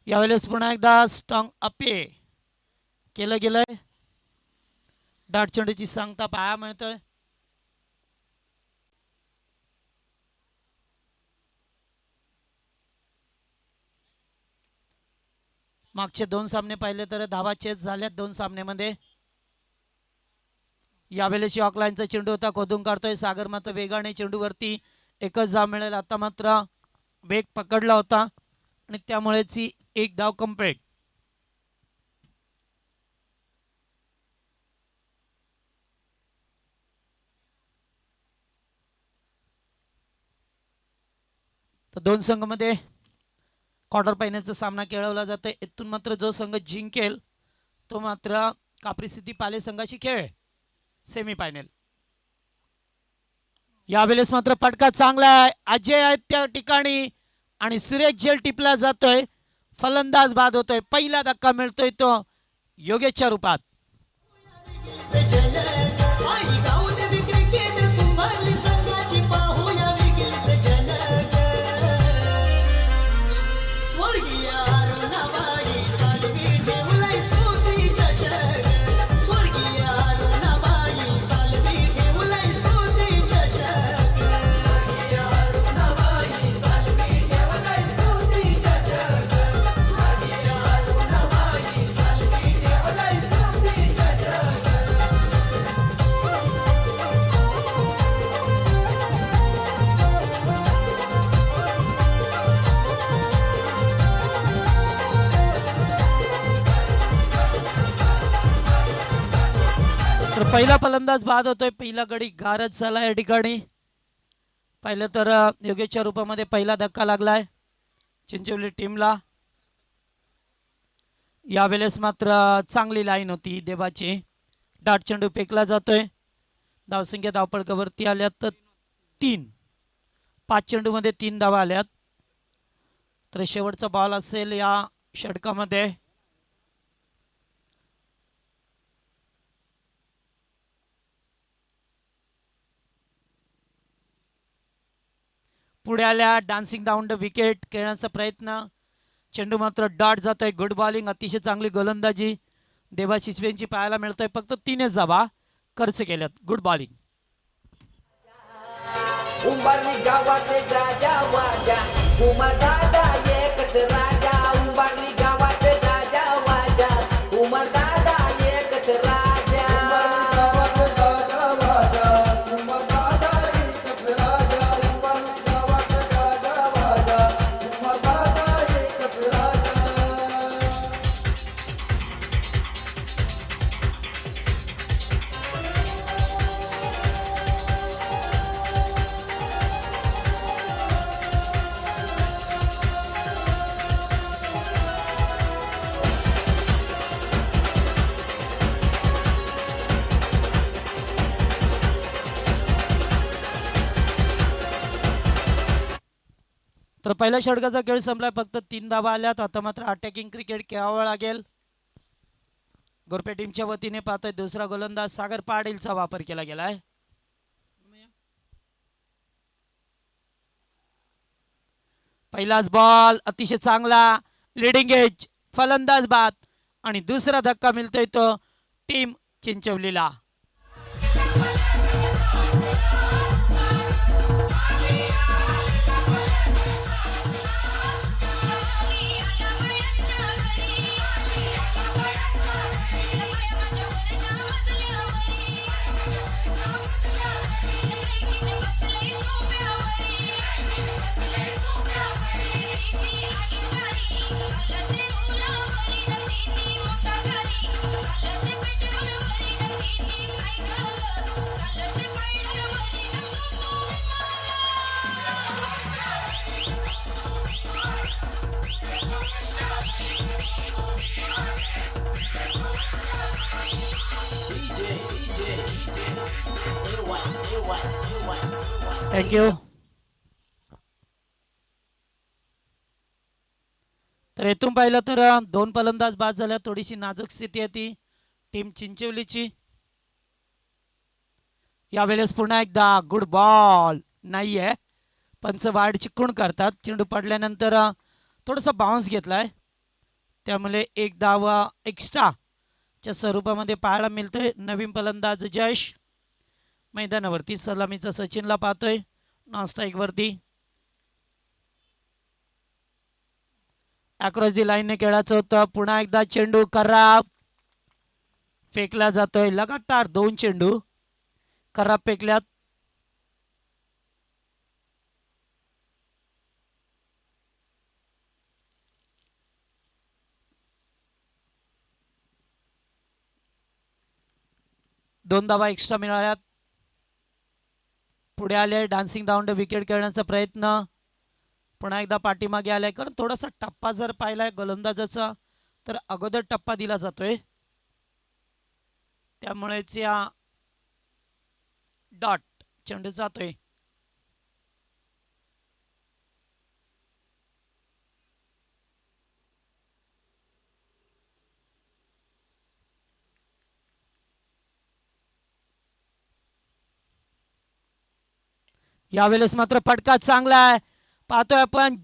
यावेळेस पुन्हा एकदा स्ट्रॉंग अपे केलं गेलंय. डाट चेंडूची सांगता पाया मिळतोय. मागचे 2 सामने पाहिले तर धावा चेस झाल्यात 2 सामन्यामध्ये. यावेळेस ऑकलाईनचा चेंडू होता, खोदून काढतोय सागर, मात्र वेगाने चेंडूवरती एकच धाव मिळेल. आता मात्र वेग पकडला होता आणि त्यामुळेच ही एक धाव कंप्लीट. तर 2 संघांमध्ये क्वार्टर फायनलचा सामना खेळवला जातोय. इथून मात्र जो संघ जिंकेल तो मात्र कापरी सिद्धी पाले संघाशी खेळ सेमी फायनल. यावेळेस मात्र फटका चांगला आहे, अजय आहेत त्या ठिकाणी आणि सुरेख झेल टिपला जातोय. फलंदाज बाद होतोय. पहिला धक्का मिळतोय तो योगेशच्या रूपात. तर पहिला फलंदाज बाद होतोय. पहिला गडी गारद झाला या ठिकाणी. पाहिलं तर योगेशच्या रूपामध्ये पहिला धक्का लागलाय चिंचवली टीमला. यावेळेस मात्र चांगली लाईन होती देवाची. डाट चेंडू फेकला जातोय. धावसंख्या धावपळकावरती आल्यात तर 3. 5 चेंडूमध्ये 3 धावा आल्यात. तर शेवटचा बॉल असेल या षटकामध्ये. पुढे आल्या डान्सिंग डाऊन द विकेट खेळण्याचा प्रयत्न. चेंडू मात्र डॉट जातोय. गुड बॉलिंग, अतिशय चांगली गोलंदाजी देवाशिषवेंची पाहायला मिळतोय. फक्त 3च धावा खर्च केल्यात. Good bowling. उंबरली गावातले राजा वाजा उमर दादा एकच राजा. उंबरली गावातले राजा वाजा उमर दादा एकच राजा. तर पहिल्या षटकाचा खेळ संपलाय. फक्त 3 धावा आल्यात. आता मात्र अटॅकिंग क्रिकेट खेळावं लागेल. गोरपे टीमच्या वतीने पाहतोय दुसरा गोलंदाज सागर पाटीलचा वापर केला गेलाय. पहिलाच बॉल अतिशय चांगला, लीडिंग एज, फलंदाज बाद आणि दुसरा धक्का मिळतोय तो टीम चिंचवलीला. थँक्यू. तर येथून पाहिलं तर 2 फलंदाज बाद झाल्या. थोडीशी नाजूक स्थिती आहे ती टीम चिंचवलीची. यावेळेस पुन्हा एकदा गुड बॉल नाहीये. पंच वाईड चिकून करतात. चेंडू पडल्यानंतर थोडासा बाउन्स घेतलाय. त्यामुळे एक धावा एक्स्ट्रा च्या स्वरूपामध्ये पाहायला मिळतोय. नवीन फलंदाज जयेश मैदानावरती. सलामीचा सचिनला पाहतोय नॉनस्ट्राईक वरती. अक्रॉस दी लाईनने खेळायचं होतं. पुन्हा एकदा चेंडू खराब फेकला जातोय. लगातार 2 चेंडू खराब फेकल्यात. दोन धावा एक्स्ट्रा मिळाल्यात. पुढे आले डान्सिंग डाऊन विकेट खेळण्याचा प्रयत्न. पुन्हा एकदा पाठीमागे आलाय. कारण थोडासा टप्पा जर पाहिलाय गोलंदाजाचा तर अगोदर टप्पा दिला जातोय. त्यामुळेच या डॉट चेंडू जातोय. यावेळेस मात्र फटका चांगला आहे. पाहतोय आपण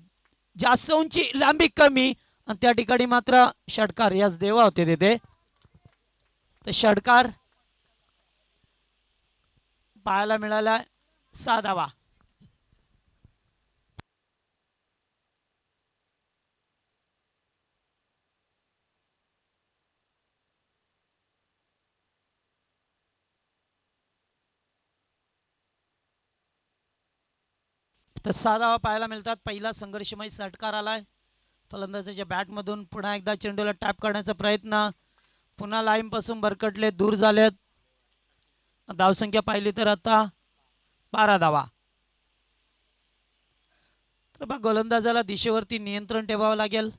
जास्त उंची लांबी कमी आणि त्या ठिकाणी मात्र षटकार याच देवा होते तिथे. तर षटकार पाहायला मिळाला. 6 धावा. तर 6 धावा पाहायला मिळतात. पहिला संघर्षमय षटकार आलाय फलंदाजाच्या बॅटमधून. पुन्हा एकदा चेंडूला टॅप करण्याचा प्रयत्न. पुन्हा लाईन पासून भरकटले दूर झालेत. धावसंख्या पाहिली तर आता 12 धावा. तर बघ गोलंदाजाला दिशेवरती नियंत्रण ठेवावं लागेल.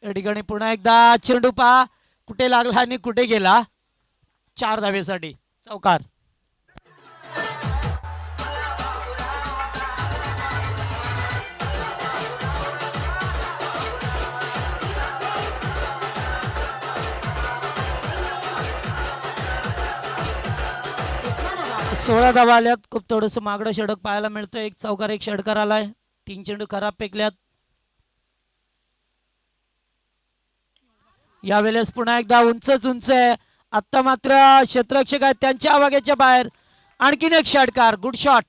या ठिकाणी पुन्हा एकदा चेंडू पहा कुठे लागला आणि कुठे गेला. 4 धावेसाठी चौकार. सोळा धावा आल्यात. खूप थोडस मागडं षटक पाहायला मिळतोय. एक चौकार एक षटकार आलाय. 3 चेंडू खराब फेकल्यात. यावेळेस पुन्हा एकदा उंचच उंच आहे. आता मात्र क्षेत्ररक्षक आहेत त्यांच्या आवाग्याच्या बाहेर. आणखीन एक षटकार. Good shot.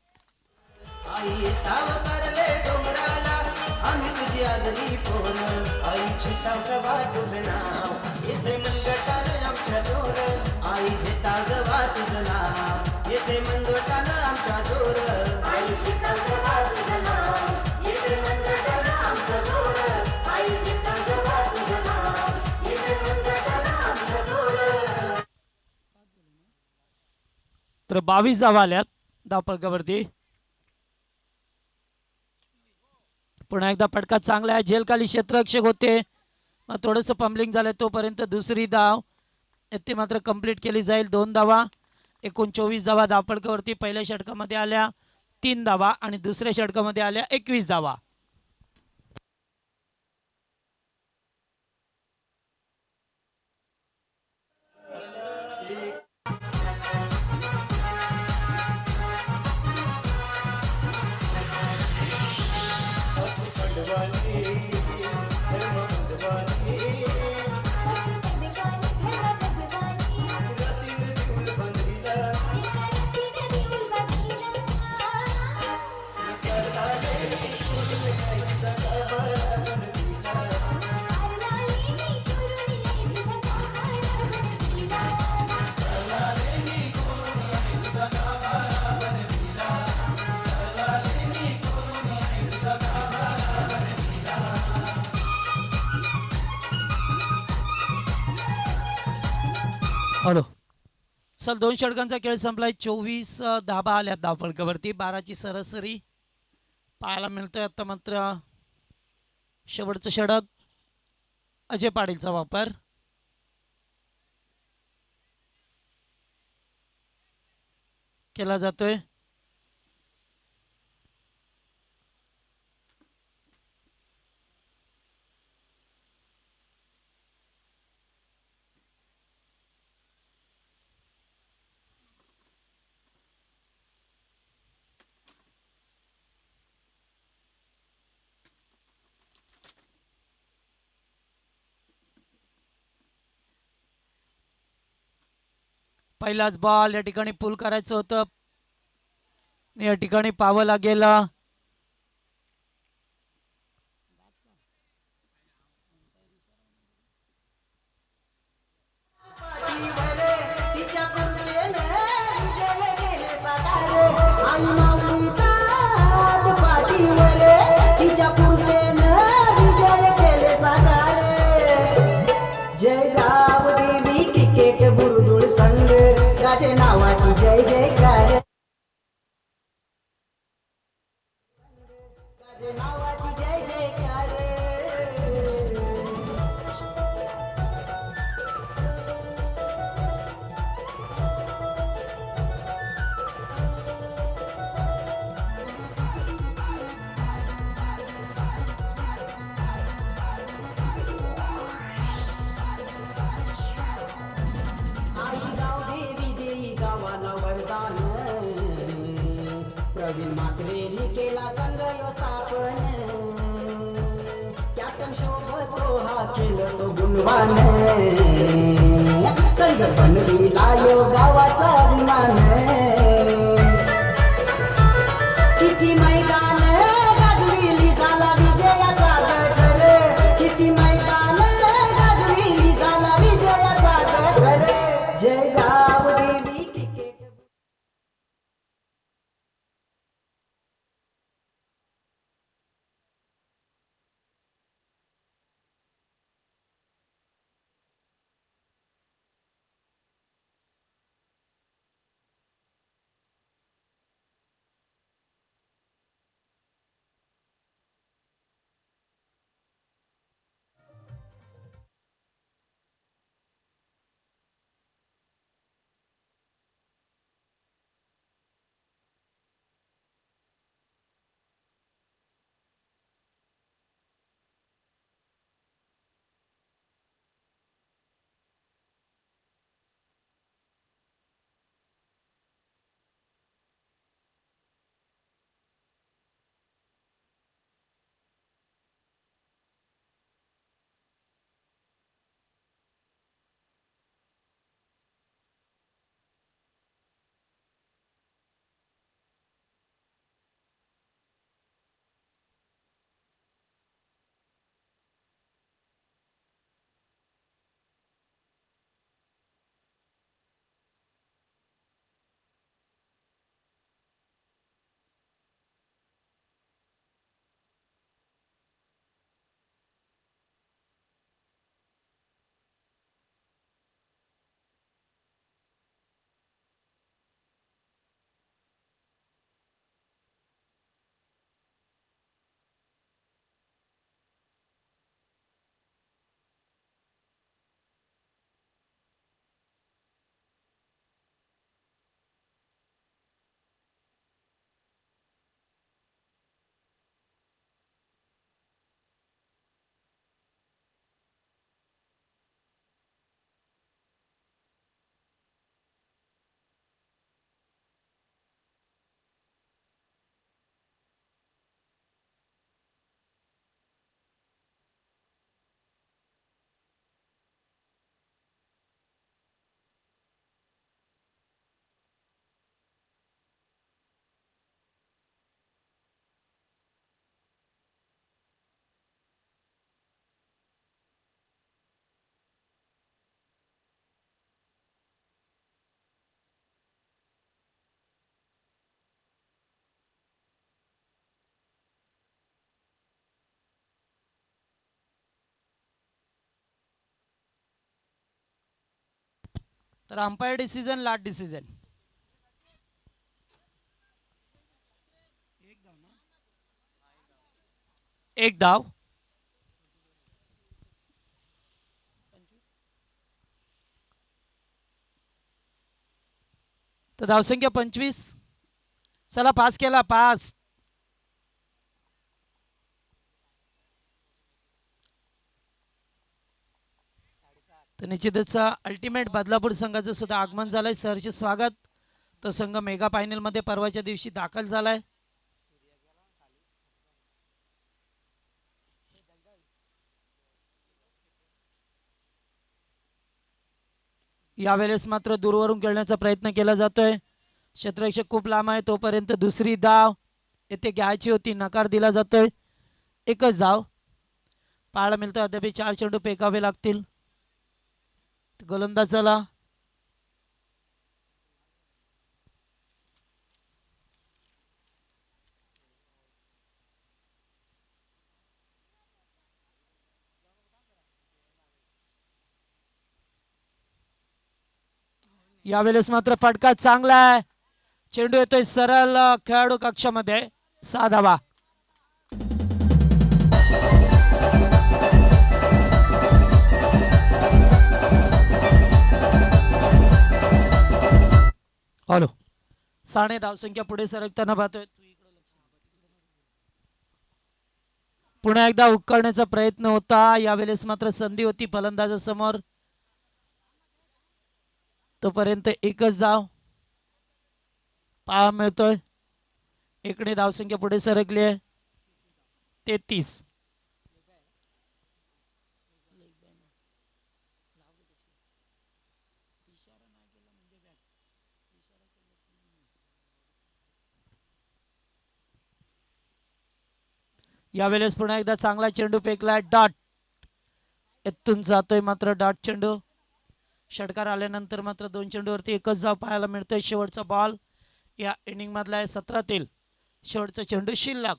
तर 22 धावा आल्यात धावफलकावरती. पुन्हा एकदा फटका चांगला आहे. झेलखाली क्षेत्ररक्षक होते. थोडस पंबलिंग झालं तोपर्यंत दुसरी धाव येथे मात्र कंप्लीट केली जाईल. 2 धावा. एकूण 24 धावा धावफलकावरती. पहिल्या षटकामध्ये आल्या 3 धावा आणि दुसऱ्या षटकामध्ये आल्या 21 धावा. हॅलो चल 2 षटकांचा खेळ संपलाय. 24 धाबा आल्या धावफलकावरती. 12ची सरासरी पाहायला मिळतोय. आता मात्र शेवटचं षटक अजय पाटीलचा वापर. केला जातोय. पहिलाच बॉल या ठिकाणी पुल करायचं होतं, या ठिकाणी पाहावं लागेल जयगाव देवी क्रिकेट बुरुदुळ संघ राजे नावाची जय जयकार राजे नावाची जय जयकार प्रवीण मात्रेनी केला संघ स्थापन कॅप्टन शोभतो हा केलं तो गुणवान संघ बनविला यो गावाचा अभिमान किती मैदान गाजविली झाला विजयाचा गजर किती मैदान गाजविली झाला विजयाचा गजर जय गाव देवी क्रिकेट तर अंपायर डिसिजन लास्ट डिसिजन एक धाव तर धावसंख्या 25 चला पास केला पास तर निश्चितच अल्टिमेट बदलापूर संघाचं सुद्धा आगमन झालंय सहर्ष स्वागत तो संघ मेगा फायनल मध्ये परवाच्या दिवशी दाखल झालाय यावेळेस मात्र दूरवरून खेळण्याचा प्रयत्न केला जातोय. क्षेत्ररक्षक खूप लांब आहे, तोपर्यंत दुसरी धाव येथे घ्यायची होती, नकार दिला जातोय. एकच धाव पाहायला मिळतोय. अद्याप 4 चेंडू फेकावे लागतील. गोलंदाजाला यावेळेस मात्र फटका चांगला आहे. चेंडू येतोय सरळ खेळाडू कक्षामध्ये. 6 धावा. हॅलो, 6 धावसंख्या पुढे सरकताना पाहतोय. पुन्हा एकदा उकळण्याचा प्रयत्न होता. यावेळेस मात्र संधी होती फलंदाजासमोर, तोपर्यंत एकच धाव पाहायला मिळतोय. इकडे धावसंख्या पुढे सरकली आहे. 33. यावेळेस पुन्हा एकदा चांगला चेंडू फेकलाय. डॉट इथून जातोय मात्र डॉट चेंडू. षटकार आल्यानंतर मात्र 2 चेंडूवरती एकच धाव पाहायला मिळतोय. शेवटचा बॉल या इनिंग मधला आहे. 17तील शेवटचा चेंडू शिल्लक.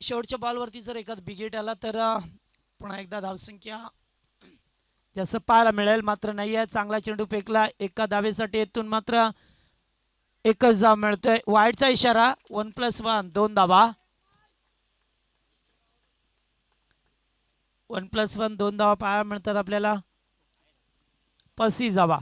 शेवटच्या बॉलवरती जर एखाद बिगेट आला तर पुन्हा एकदा धावसंख्या जास्त पाहायला मिळेल, मात्र नाही आहे. चांगला चेंडू फेकला एका धावेसाठी. येथून मात्र एकच धाव मिळतोय. वाईडचा इशारा. 1+1 2 धावा. 1+1 2 धावा पाहायला मिळतात आपल्याला. 35 धावा.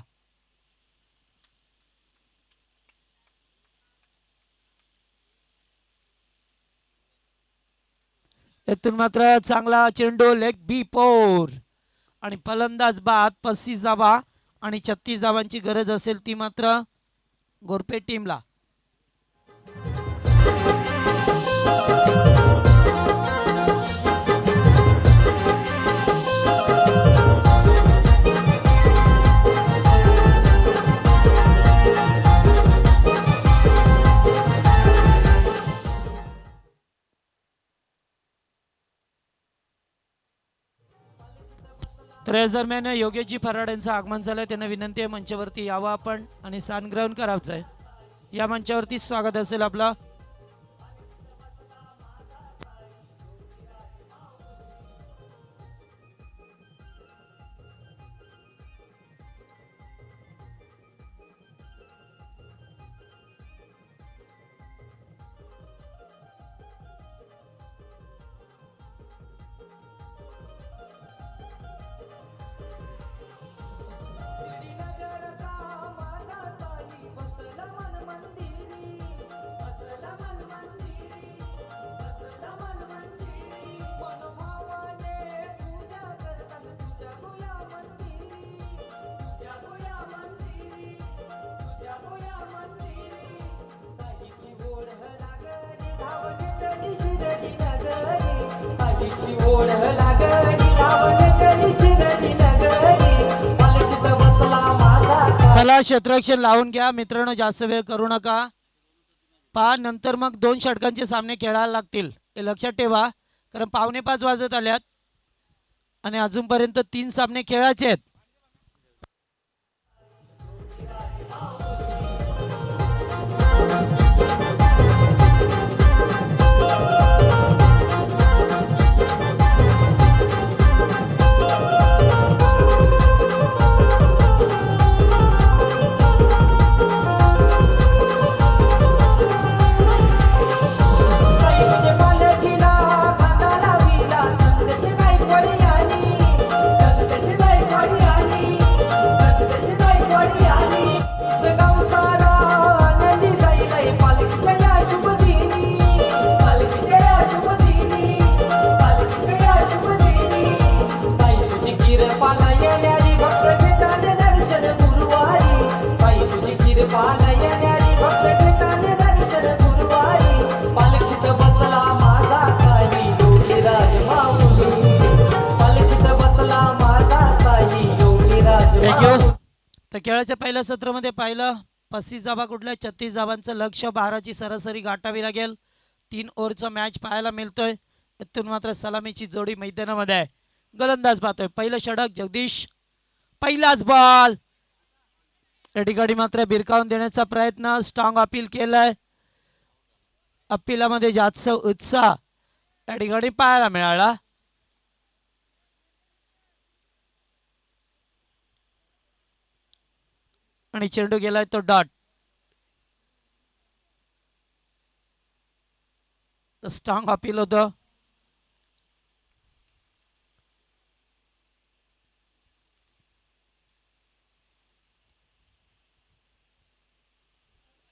येथून मात्र चांगला चेंडू लेग बी 4 आणि फलंदाज बाद. 35 धावा आणि 36 धावांची गरज असेल ती मात्र गोरपे टीमला. तर या दरम्यान योगेशजी फराड यांचं आगमन झालंय. त्यांना विनंती आहे मंचावरती यावं आपण आणि स्थान ग्रहण करायचं आहे. या मंचावरती स्वागत असेल आपला. चला क्षेत्ररक्षण लावून घ्या मित्रांनो, जास्त वेळ करू नका. पहा नंतर मग 2 षटकांचे सामने खेळायला लागतील, हे लक्षात ठेवा. कारण 4:45 वाजत आल्यात आणि अजूनपर्यंत 3 सामने खेळायचे आहेत. Bye. तर खेळाच्या पहिल्या सत्रामध्ये पाहिलं 35 धावा कुठल्या 36 धावांचं लक्ष्य 12ची सरासरी गाठावी लागेल. 3 ओव्हरचा मॅच पाहायला मिळतोय. इथून मात्र सलामीची जोडी मैदानामध्ये आहे. गोलंदाज पाहतोय पहिलं षटक जगदीश पहिलाच बॉल या ठिकाणी मात्र बिरकावून देण्याचा प्रयत्न स्ट्रॉंग अपील केलाय. अपिलामध्ये जास्त उत्साह या ठिकाणी पाहायला मिळाला. आणि चेंडू गेलाय तो डॉट. स्ट्रॉंग अपील होतं.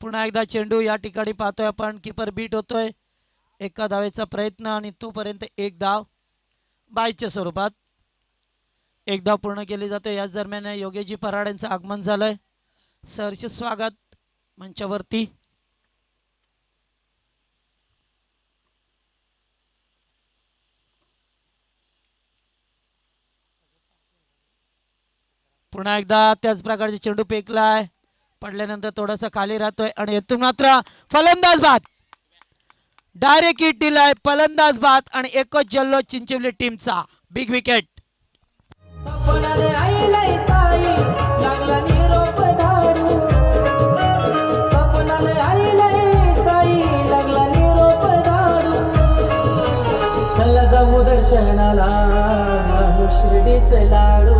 पुन्हा एकदा चेंडू या ठिकाणी पाहतोय आपण कीपर बीट होतोय. एका धावेचा प्रयत्न आणि तोपर्यंत एक धाव बायच्या स्वरूपात एक धाव पूर्ण केली जाते. याच दरम्यान योगेशजी पराड यांचं आगमन झालंय. सहर्ष स्वागत मंचावरती. पुन्हा एकदा त्याच प्रकारचे चेंडू फेकलाय. पडल्यानंतर थोडासा खाली राहतोय आणि येथून मात्र फलंदाज बाद डायरेक्ट हिट दिलाय. फलंदाज बाद आणि एकच जल्लोष चिंचवली टीमचा. Big wicket. सपनाने आईलाई साई लागला निरोप धाडू. सपनाने आईलाई साई लागला निरोप धाडू. चला जाऊ दर्शनाला मानू शिर्डीचे लाडू.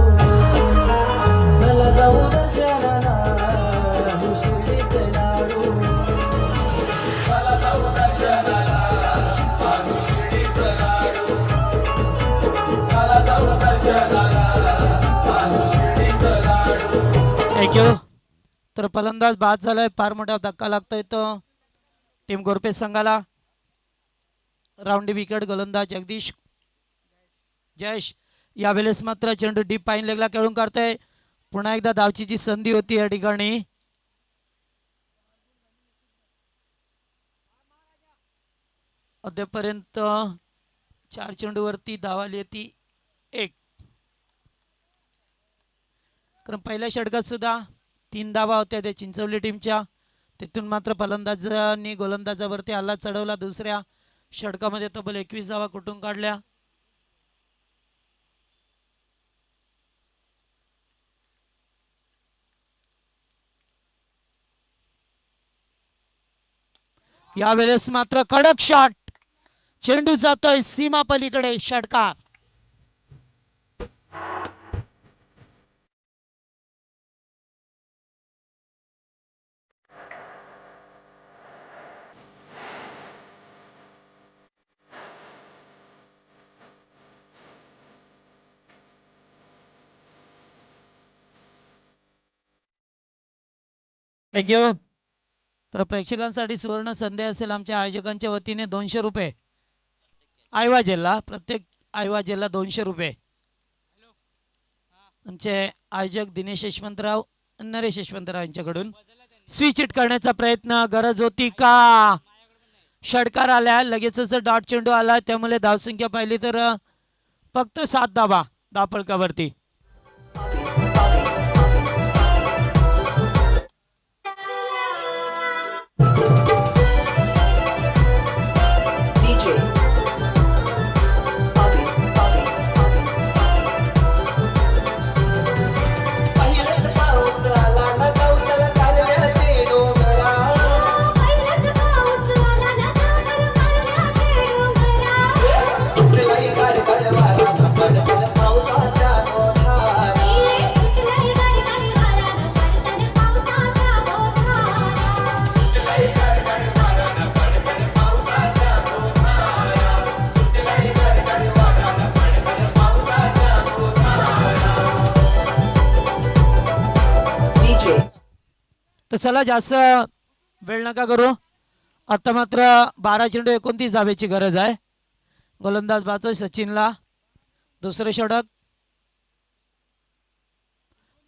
चला जाऊ दर्शनाला मानू शिर्डीचे लाडू. चला जाऊ दर्शनाला मानू शिर्डीचे लाडू. चला जाऊ दर्शनाला. थँक्यू. तर फलंदाज बाद झालाय. फार मोठा धक्का लागतोय तो टीम गोरपे संघाला. राऊंडी विकेट गोलंदाज जगदीश जयेश यावेळेस मात्र चेंडू डीप पाईन लेगला खेळून काढतोय. पुन्हा एकदा धावची जी संधी होती या ठिकाणी अद्यापर्यंत 4 चेंडूवरती धाव आली होती 1. कारण पहिल्या षटकात सुद्धा 3 धावा होत्या त्या चिंचवली टीमच्या. तिथून मात्र फलंदाजांनी गोलंदाजावरती हल्ला चढवला. दुसऱ्या षटकामध्ये तब्बल 21 धावा कुठून काढल्या. यावेळेस मात्र कडक शॉट. चेंडू जातोय सीमा पलीकडे. षटकार. थँक्यू. तर प्रेक्षकांसाठी सुवर्ण संधी असेल आमच्या आयोजकांच्या वतीने 200 रुपये आयवा जिल्हा प्रत्येक आयवा जिल्हा 200 रुपये. आमचे आयोजक दिनेश यशवंतराव नरेश यशवंतराव यांच्याकडून स्विच हिट करण्याचा प्रयत्न. गरज होती का. षटकार आल्या लगेचच डॉट चेंडू आला. त्यामुळे धावसंख्या पाहिली तर फक्त 7 धावा धावफलकावरती. तर चला जास्त वेळ नका करू. आता मात्र 12 चेंडू 29 धावेची गरज आहे. गोलंदाज बाचोय सचिनला. दुसरे षटक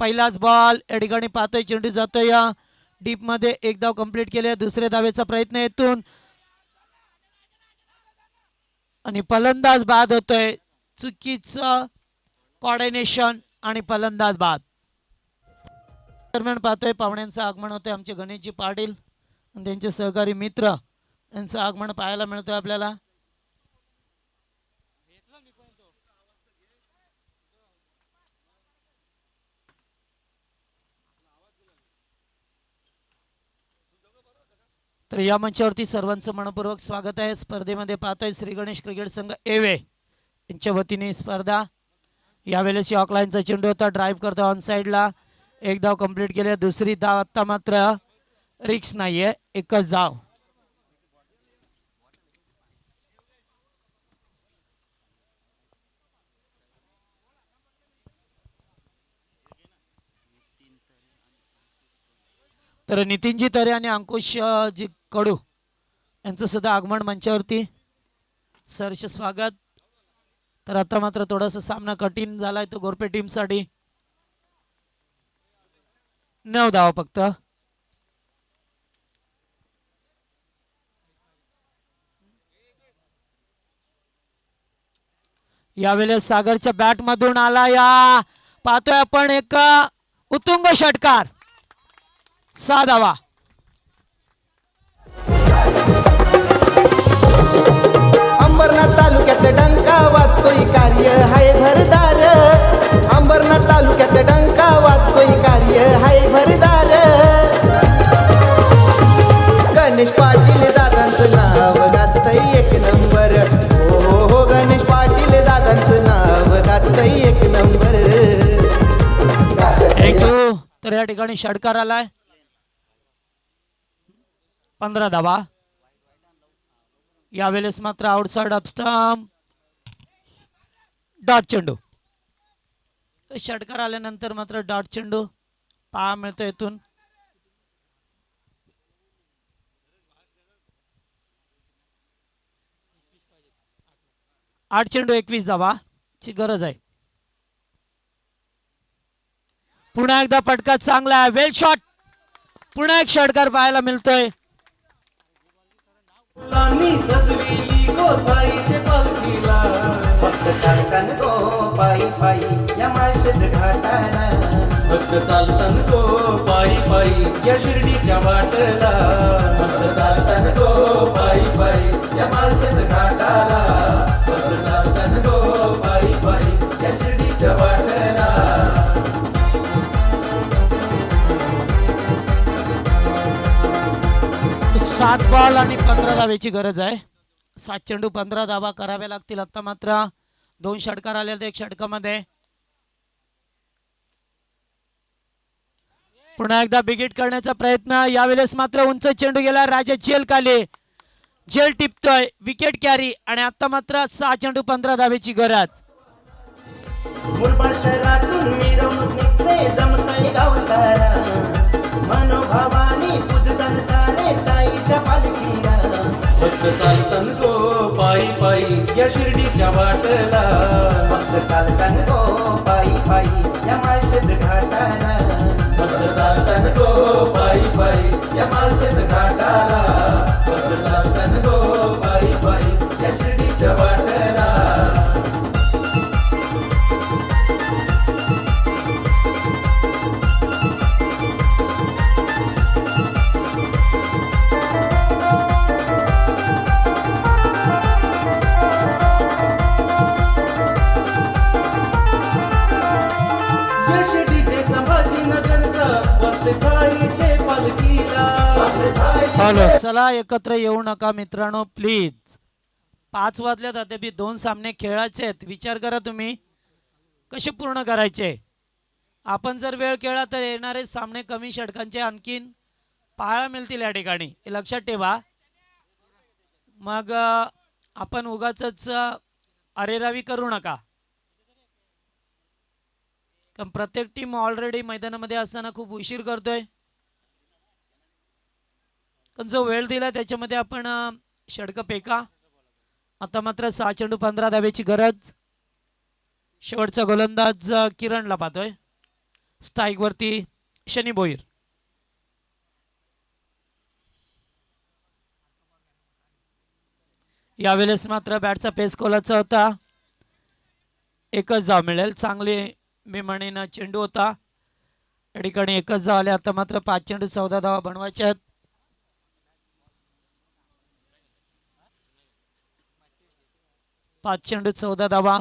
पहिलाच बॉल या ठिकाणी पाहतोय. चेंडू जातोय या डीप मध्ये. एक धाव कंप्लीट केले. दुसऱ्या धावेचा प्रयत्न येतून आणि फलंदाज बाद होतोय. चुकीचं कोऑर्डिनेशन आणि फलंदाज बाद. दरम्यान पाहतोय पाहुण्यांचं आगमन होतंय. आमचे गणेशजी पाटील आणि त्यांचे सहकारी मित्र यांचं आगमन पाहायला मिळतंय आपल्याला. तर या मंचावरती सर्वांचं मनपूर्वक स्वागत आहे. स्पर्धेमध्ये पाहतोय श्री गणेश क्रिकेट संघ एवे यांच्या वतीने स्पर्धा. यावेळेस ऑकलाईनचा चेंडू होता, ड्राईव्ह करतो ऑन साईडला. एक धाव कंप्लीट केली, दुसरी धाव आता मात्र रिक्स नाहीये, एकच धाव. तर नितीनजी तरे आणि अंकुश जी कडू यांचं सुद्धा आगमन मंचावरती. सहर्ष स्वागत. तर आता मात्र थोडासा सामना कठीण झालाय तो गोरपे टीम साठी. 9 धावा फक्त. यावेळेस सागरच्या बॅट मधून आला, या पाहतोय आपण एक उत्तुंग षटकार. 6 धावा. अंबरनाथ तालुक्यात डंका वाजतोय कार्य हाय भरदार. अंबरनाथ तालुक्यात डंका वाजतोय कार्य हाय भरदार. गणेश पाटील दादांचं नाव गाजतंय एक नंबर. हो हो गणेश पाटील दादांचं नाव गाजतंय एक नंबर. थँक्यू. तर या ठिकाणी षटकार आलाय. 15 धावा. यावेळेस मात्र आउटसाइड ऑफ स्टंप डॉट चेंडू. षटकार आल्यानंतर मात्र डॉट चेंडू पहा मिळतो इथून. आठ चेंडू 21 धावा ची गरज आहे. पुन्हा एकदा पटका चांगला आहे, वेल शॉट. पुन्हा एक षटकार पाहायला मिळतोय. सजविली गोसाईचे पालखीला फक्त चालतान गो पायी पायी या माळशेज घाटाला. फक्त चालतान गो पायी पायी या शिर्डीच्या वाटला. फक्त चालतान गो पायी पायी या माळशेज घाटाला. फक्त चालतान गो पायी पायी या शिर्डीच्या वाटला. 7 बॉल आणि 15 धावेची गरज आहे. 7 चेंडू 15 धावा कराव्या लागतील. आता मात्र 2 षटकार आले, एक षटकामध्ये पुन्हा एकदा बिगिट करण्याचा प्रयत्न. यावेळेस मात्र उंच चेंडू गेला, राजा जेल खाली, जेल टिपतोय, विकेट कॅरी. आणि आता मात्र 6 चेंडू 15 धावेची गरज. मुरबाड शहरातून मिरवणूक निघते जमतय गाव सारा. मनोभावानी पूजतन सारे साईच्या पालखीला. फक्त चालतन गो पायी पायी या शिर्डीच्या वाटला. फक्त चालतन गो पायी पायी या माळशेज घाटाला. फक्त चालतन गो पायी पायी या माळशेज घाटाला. फक्त चालतन गो पायी पायी या शिर्डीच्या वाटला. चला एकत्र येऊ नका मित्रांनो प्लीज. 5 वाजल्यात, अद्याप 2 सामने खेळायचे आहेत. विचार करा तुम्ही कसे पूर्ण करायचे. आपण जर वेळ केला तर येणारे सामने कमी षटकांचे आणखीन पाहायला मिळतील या ठिकाणी, हे लक्षात ठेवा. मग आपण उगाचच अरेरावी करू नका. कारण प्रत्येक टीम ऑलरेडी मैदानामध्ये असताना खूप उशीर करतोय. पण जो वेळ दिला त्याच्यामध्ये आपण षटक पेका. आता मात्र 6 चेंडू 15 धावेची गरज. शेवटचा गोलंदाज किरणला पाहतोय. स्ट्राईक वरती शनी भोईर. यावेळेस मात्र बॅटचा पेस कोलाचा होता, एकच धाव मिळेल. चांगले मी म्हणेन चेंडू होता. या ठिकाणी एकच धाव आले. आता मात्र 5 चेंडू 14 धावा बनवायच्या आहेत. पाच चेंडू 14 धावा.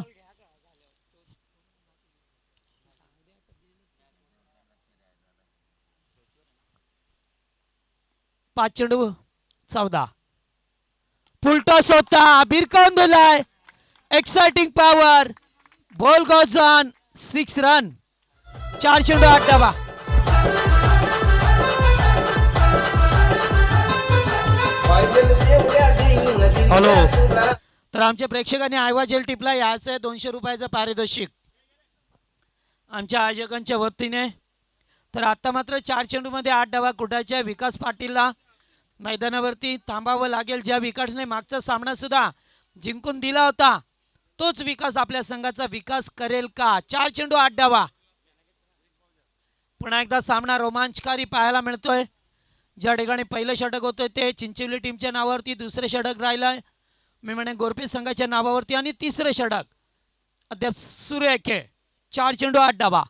पाच चेंडू 14. फुलटॉस होता, भिरकावून दिलाय. Exciting power. Ball goes on 6 run. 4 चेंडू 8 धावा. हॅलो. तर आमच्या प्रेक्षकांनी आयवा जेल टिपला याचं आहे 200 रुपयाचं पारितोषिक आमच्या आयोजकांच्या वतीने. तर आता मात्र 4 चेंडू मध्ये 8 धावा कुटायच्या. विकास पाटीलला मैदानावरती थांबावं लागेल. ज्या विकासने मागचा सामना सुद्धा जिंकून दिला होता तोच विकास आपल्या संघाचा विकास करेल का. 4 चेंडू 8 धावा. पुन्हा एकदा सामना रोमांचकारी पाहायला मिळतोय. ज्या ठिकाणी पहिलं षटक होतंय ते चिंचवली टीमच्या नावावरती, दुसरे षटक राहिलंय मी म्हणे गोरपे संघाच्या नावावरती आणि तिसरे षटक अद्याप सुरेख आहे. 4 चेंडू 8 धावा.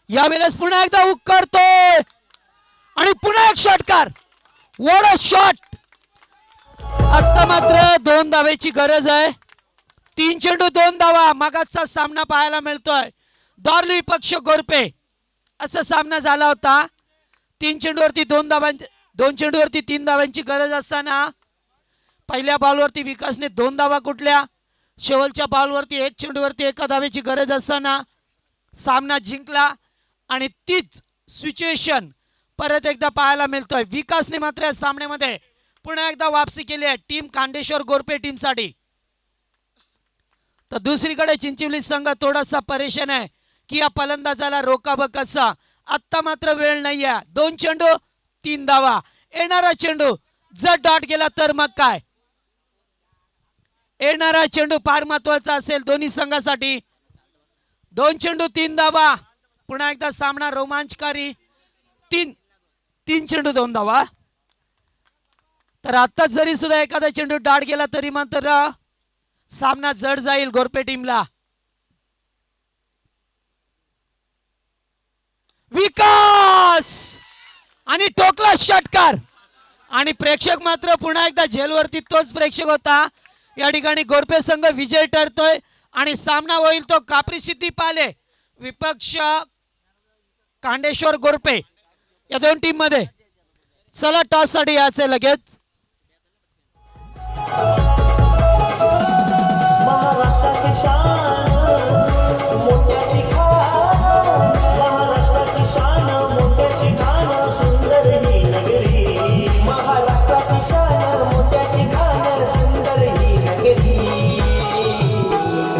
यावेळेस पुन्हा एकदा हुक करतोय आणि पुन्हा एक षटकार. What a shot. आता मात्र 2 धावेची गरज आहे. 3 चेंडू 2 धावा. मागाचा सामना पाहायला मिळतोय. दॉर्ली पक्ष गोरपे असा सामना झाला होता. 3 चेंडूवरती 2 धावांची 2 चेंडूवरती 3 धावांची गरज असताना पहिल्या बॉलवरती विकासने 2 धावा कुठल्या. शेवटच्या बॉलवरती 1 चेंडूवरती 1 धावेची गरज असताना सामना जिंकला. आणि तीच सिच्युएशन परत एकदा पाहायला मिळतोय. विकासने मात्र या सामन्यामध्ये पुन्हा एकदा वापसी केली आहे टीम खांडेश्वर गोरपे टीमसाठी. तर दुसरीकडे चिंचवली संघ थोडासा परेशान आहे की या फलंदाजाला रोकावं कसं. आत्ता मात्र वेळ नाहीये. 2 चेंडू 3 धावा. येणारा चेंडू जर डॉट गेला तर मग काय. येणारा चेंडू फार महत्वाचा असेल दोन्ही संघासाठी. 2 चेंडू 3 धावा. पुन्हा एकदा सामना रोमांचकारी. 3 चेंडू 2 धावा. तर आता जरी सुद्धा एखादा चेंडू डाट गेला तरी मात्र सामना जड जाईल गोरपे टीमला. विकास आणि टोकला षटकार. आणि प्रेक्षक मात्र पुन्हा एकदा झेलवरती तोच प्रेक्षक होता. या ठिकाणी गोरपे संघ विजय ठरतोय आणि सामना होईल तो कापरी सिद्धी पाले विपक्ष खांडेश्वर गोरपे या 2 टीम मध्ये. चला टॉस साठी याचे लगेच. महाराष्ट्राची शान मोठ्याची खान, महाराष्ट्राची शान मोठ्याची खान, सुंदर ही नगरी. महाराष्ट्राची शान मोठ्याची खान, सुंदर ही नगरी.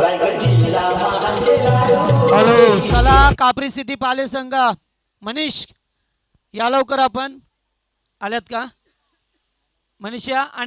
रायगड जिल्हा महान जिल्हा. हॅलो. चला कापरी सिद्धी पाले संघ. मनीष या लवकर आपण आल्यात का मनीष या. आणि